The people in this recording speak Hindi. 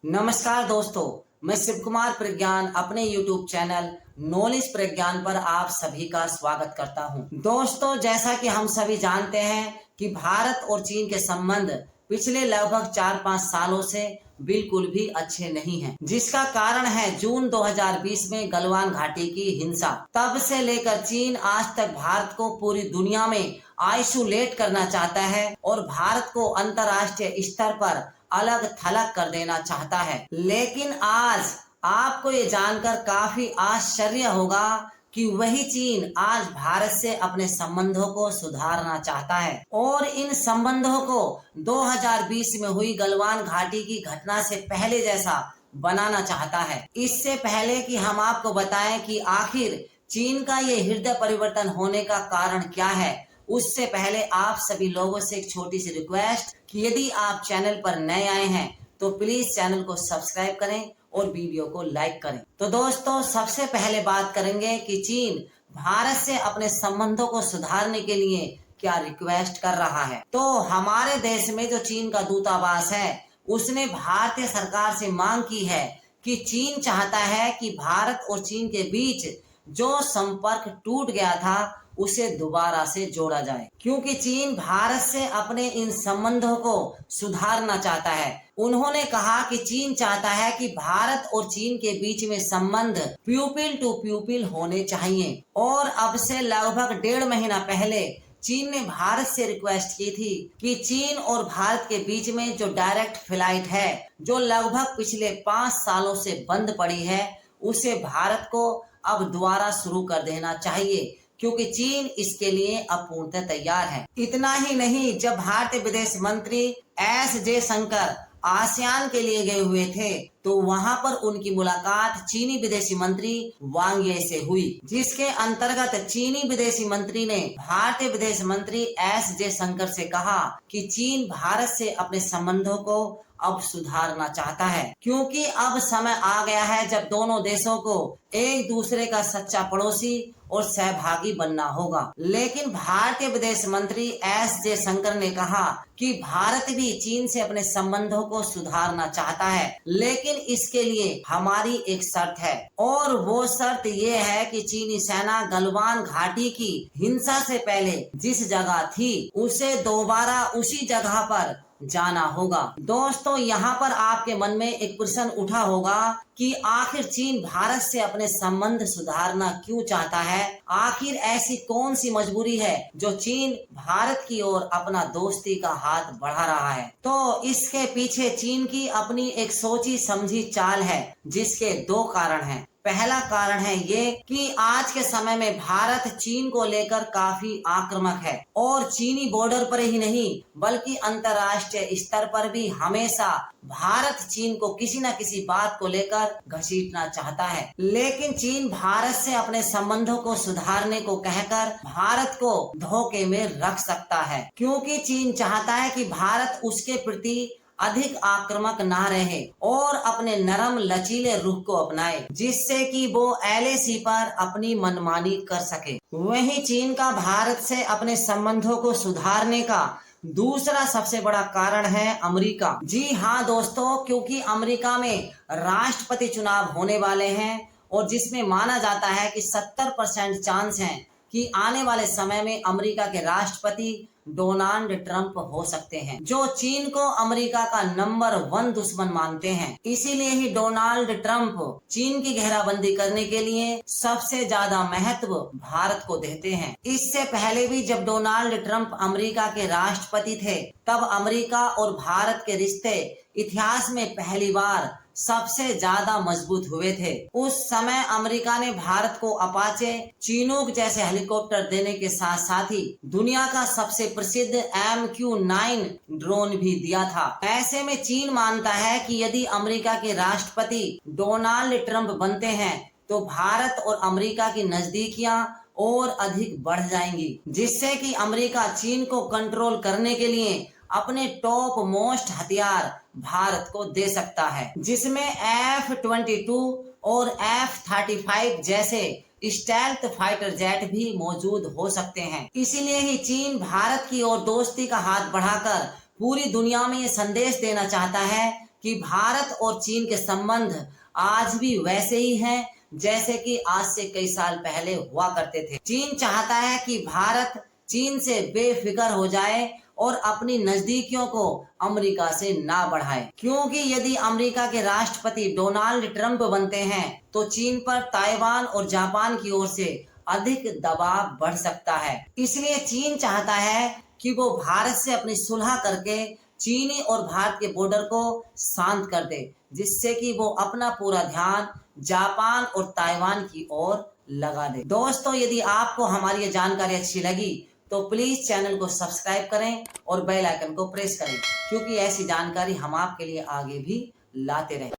नमस्कार दोस्तों, मैं शिव कुमार प्रज्ञान अपने YouTube चैनल नॉलेज प्रज्ञान पर आप सभी का स्वागत करता हूं। दोस्तों, जैसा कि हम सभी जानते हैं कि भारत और चीन के संबंध पिछले लगभग 4-5 सालों से बिल्कुल भी अच्छे नहीं हैं, जिसका कारण है जून 2020 में गलवान घाटी की हिंसा। तब से लेकर चीन आज तक भारत को पूरी दुनिया में आइसोलेट करना चाहता है और भारत को अंतर्राष्ट्रीय स्तर पर अलग थलग कर देना चाहता है। लेकिन आज आपको ये जानकर काफी आश्चर्य होगा कि वही चीन आज भारत से अपने संबंधों को सुधारना चाहता है और इन संबंधों को 2020 में हुई गलवान घाटी की घटना से पहले जैसा बनाना चाहता है। इससे पहले कि हम आपको बताएं कि आखिर चीन का ये हृदय परिवर्तन होने का कारण क्या है, उससे पहले आप सभी लोगों से एक छोटी सी रिक्वेस्ट कि यदि आप चैनल पर नए आए हैं तो प्लीज चैनल को सब्सक्राइब करें और वीडियो को लाइक करें। तो दोस्तों, सबसे पहले बात करेंगे कि चीन भारत से अपने संबंधों को सुधारने के लिए क्या रिक्वेस्ट कर रहा है। तो हमारे देश में जो चीन का दूतावास है उसने भारतीय सरकार से मांग की है कि चीन चाहता है कि भारत और चीन के बीच जो संपर्क टूट गया था उसे दोबारा से जोड़ा जाए, क्योंकि चीन भारत से अपने इन संबंधों को सुधारना चाहता है। उन्होंने कहा कि चीन चाहता है कि भारत और चीन के बीच में संबंध प्यूपिल टू प्यूपिल होने चाहिए और अब से लगभग 1.5 महीना पहले चीन ने भारत से रिक्वेस्ट की थी कि चीन और भारत के बीच में जो डायरेक्ट फ्लाइट है जो लगभग पिछले 5 सालों से बंद पड़ी है, उसे भारत को अब दोबारा शुरू कर देना चाहिए, क्योंकि चीन इसके लिए अब पूर्णतः तैयार है। इतना ही नहीं, जब भारतीय विदेश मंत्री एस जयशंकर आसियान के लिए गए हुए थे तो वहां पर उनकी मुलाकात चीनी विदेशी मंत्री वांग ये से हुई, जिसके अंतर्गत चीनी विदेशी मंत्री ने भारतीय विदेश मंत्री एस जयशंकर से कहा कि चीन भारत से अपने संबंधों को अब सुधारना चाहता है, क्योंकि अब समय आ गया है जब दोनों देशों को एक दूसरे का सच्चा पड़ोसी और सहभागी बनना होगा। लेकिन भारतीय विदेश मंत्री एस जयशंकर ने कहा कि भारत भी चीन से अपने संबंधों को सुधारना चाहता है, लेकिन इसके लिए हमारी एक शर्त है और वो शर्त ये है कि चीनी सेना गलवान घाटी की हिंसा से पहले जिस जगह थी उसे दोबारा उसी जगह पर जाना होगा। दोस्तों, यहाँ पर आपके मन में एक प्रश्न उठा होगा कि आखिर चीन भारत से अपने संबंध सुधारना क्यों चाहता है। आखिर ऐसी कौन सी मजबूरी है जो चीन भारत की ओर अपना दोस्ती का हाथ बढ़ा रहा है। तो इसके पीछे चीन की अपनी एक सोची समझी चाल है, जिसके 2 कारण हैं। पहला कारण है ये कि आज के समय में भारत चीन को लेकर काफी आक्रामक है और चीनी बॉर्डर पर ही नहीं बल्कि अंतर्राष्ट्रीय स्तर पर भी हमेशा भारत चीन को किसी न किसी बात को लेकर घसीटना चाहता है। लेकिन चीन भारत से अपने संबंधों को सुधारने को कहकर भारत को धोखे में रख सकता है, क्योंकि चीन चाहता है कि भारत उसके प्रति अधिक आक्रामक ना रहे और अपने नरम लचीले रुख को अपनाए, जिससे कि वो एलएसी पर अपनी मनमानी कर सके। वहीं चीन का भारत से अपने संबंधों को सुधारने का दूसरा सबसे बड़ा कारण है अमेरिका। जी हाँ दोस्तों, क्योंकि अमेरिका में राष्ट्रपति चुनाव होने वाले हैं और जिसमें माना जाता है कि 70% चांस है कि आने वाले समय में अमेरिका के राष्ट्रपति डोनाल्ड ट्रंप हो सकते हैं, जो चीन को अमेरिका का नंबर 1 दुश्मन मानते हैं। इसीलिए ही डोनाल्ड ट्रंप चीन की घेराबंदी करने के लिए सबसे ज्यादा महत्व भारत को देते हैं। इससे पहले भी जब डोनाल्ड ट्रंप अमेरिका के राष्ट्रपति थे, तब अमेरिका और भारत के रिश्ते इतिहास में पहली बार सबसे ज्यादा मजबूत हुए थे। उस समय अमेरिका ने भारत को अपाचे चिनूक जैसे हेलीकॉप्टर देने के साथ साथ ही दुनिया का सबसे प्रसिद्ध MQ-9 ड्रोन भी दिया था। ऐसे में चीन मानता है कि यदि अमेरिका के राष्ट्रपति डोनाल्ड ट्रंप बनते हैं तो भारत और अमेरिका की नजदीकियां और अधिक बढ़ जाएंगी, जिससे कि अमेरिका चीन को कंट्रोल करने के लिए अपने टॉप मोस्ट हथियार भारत को दे सकता है, जिसमें F-22 और F-35 जैसे स्टेल्थ फाइटर जेट भी मौजूद हो सकते हैं। इसीलिए ही चीन भारत की ओर दोस्ती का हाथ बढ़ाकर पूरी दुनिया में ये संदेश देना चाहता है कि भारत और चीन के संबंध आज भी वैसे ही हैं जैसे कि आज से कई साल पहले हुआ करते थे। चीन चाहता है कि भारत चीन से बेफिक्र हो जाए और अपनी नजदीकियों को अमेरिका से ना बढ़ाए, क्योंकि यदि अमेरिका के राष्ट्रपति डोनाल्ड ट्रंप बनते हैं तो चीन पर ताइवान और जापान की ओर से अधिक दबाव बढ़ सकता है। इसलिए चीन चाहता है कि वो भारत से अपनी सुलह करके चीनी और भारत के बॉर्डर को शांत कर दे, जिससे कि वो अपना पूरा ध्यान जापान और ताइवान की ओर लगा दे। दोस्तों, यदि आपको हमारी ये जानकारी अच्छी लगी तो प्लीज चैनल को सब्सक्राइब करें और बेल आइकन को प्रेस करें, क्योंकि ऐसी जानकारी हम आपके लिए आगे भी लाते रहें।